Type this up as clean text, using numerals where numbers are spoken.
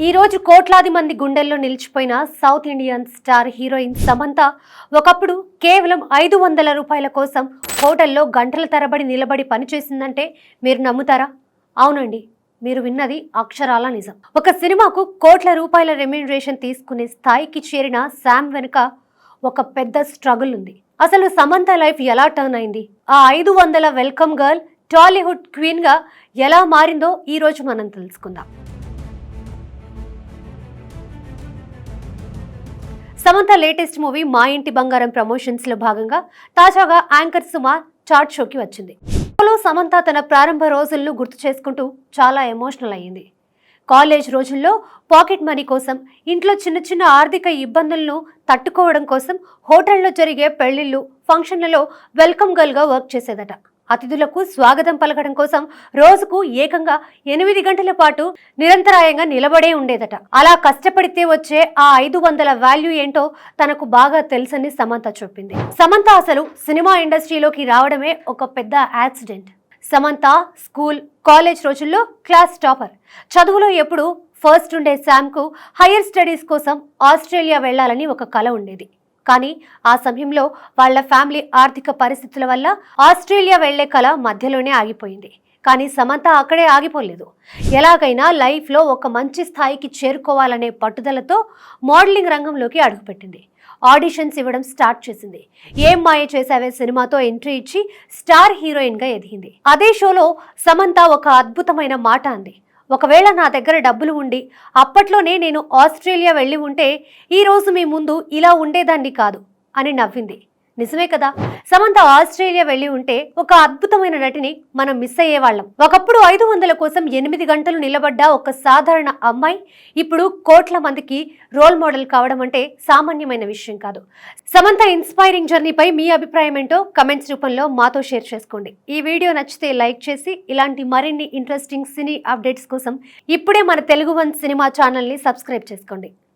ఈ రోజు కోట్లాది మంది గుండెల్లో నిలిచిపోయిన south Indian star heroine Samantha ఒకప్పుడు కేవలం 500 రూపాయల కోసం హోటల్లో గంటల తరబడి నిలబడి పనిచేసిందంటే మీరు నమ్ముతారా? అవునండి, మీరు విన్నది అక్షరాల నిజం. ఒక సినిమాకు కోట్ల రూపాయల రెమ్యూనరేషన్ తీసుకునే స్థాయికి చేరిన శామ్ వెనుక ఒక పెద్ద స్ట్రగుల్ ఉంది. అసలు సమంత లైఫ్ ఎలా టర్న్ అయింది, ఆ 500 వెల్కమ్ గర్ల్ టాలీవుడ్ క్వీన్ గా ఎలా మారిందో ఈ రోజు మనం తెలుసుకుందాం. సమంత లేటెస్ట్ మూవీ మా ఇంటి బంగారం ప్రమోషన్స్ లో భాగంగా తాజాగా యాంకర్ సుమ చాట్ షోకి వచ్చింది. సమంత తన ప్రారంభ రోజులను గుర్తు చేసుకుంటూ చాలా ఎమోషనల్ అయ్యింది. కాలేజ్ రోజుల్లో పాకెట్ మనీ కోసం, ఇంట్లో చిన్న చిన్న ఆర్థిక ఇబ్బందులను తట్టుకోవడం కోసం హోటల్లో జరిగే పెళ్లిళ్ళు, ఫంక్షన్లలో వెల్కమ్ గర్ల్ గా వర్క్ చేసేదట. అతిథులకు స్వాగతం పలకడం కోసం రోజుకు ఏకంగా 8 గంటల పాటు నిరంతరాయంగా నిలబడే ఉండేదట. అలా కష్టపడితే వచ్చే ఆ 500 వాల్యూ ఏంటో తనకు బాగా తెలుసని సమంత చెప్పింది. సమంత అసలు సినిమా ఇండస్ట్రీలోకి రావడమే ఒక పెద్ద యాక్సిడెంట్. సమంత స్కూల్, కాలేజ్ రోజుల్లో క్లాస్ టాపర్. చదువులో ఎప్పుడు ఫస్ట్ ఉండే శామ్కు హైయర్ స్టడీస్ కోసం ఆస్ట్రేలియా వెళ్లాలని ఒక కల ఉండేది. కానీ ఆ సమయంలో వాళ్ల ఫ్యామిలీ ఆర్థిక పరిస్థితుల వల్ల ఆస్ట్రేలియా వెళ్లే కల మధ్యలోనే ఆగిపోయింది. కానీ సమంత అక్కడే ఆగిపోలేదు. ఎలాగైనా లైఫ్లో ఒక మంచి స్థాయికి చేరుకోవాలనే పట్టుదలతో మోడలింగ్ రంగంలోకి అడుగుపెట్టింది. ఆడిషన్స్ ఇవ్వడం స్టార్ట్ చేసింది. ఏం మాయ చేసావే సినిమాతో ఎంట్రీ ఇచ్చి స్టార్ హీరోయిన్ గా ఎదిగింది. అదే షోలో సమంత ఒక అద్భుతమైన మాట అంది. ఒకవేళ నా దగ్గర డబ్బులు ఉండి అప్పట్లోనే నేను ఆస్ట్రేలియా వెళ్ళి ఉంటే ఈరోజు మీ ముందు ఇలా ఉండేదాన్ని కాదు అని నవ్వింది. నిజమే కదా, సమంత ఆస్ట్రేలియా వెళ్ళి ఉంటే ఒక అద్భుతమైన నటిని మనం మిస్ అయ్యేవాళ్ళం. ఒకప్పుడు 500 కోసం 8 గంటలు నిలబడ్డ ఒక సాధారణ అమ్మాయి ఇప్పుడు కోట్ల మందికి రోల్ మోడల్ కావడం అంటే సామాన్యమైన విషయం కాదు. సమంత ఇన్స్పైరింగ్ జర్నీపై మీ అభిప్రాయం ఏంటో కమెంట్స్ రూపంలో మాతో షేర్ చేసుకోండి. ఈ వీడియో నచ్చితే లైక్ చేసి ఇలాంటి మరిన్ని ఇంట్రెస్టింగ్ సినీ అప్డేట్స్ కోసం ఇప్పుడే మన తెలుగు వన్ సినిమా ఛానల్ని సబ్స్క్రైబ్ చేసుకోండి.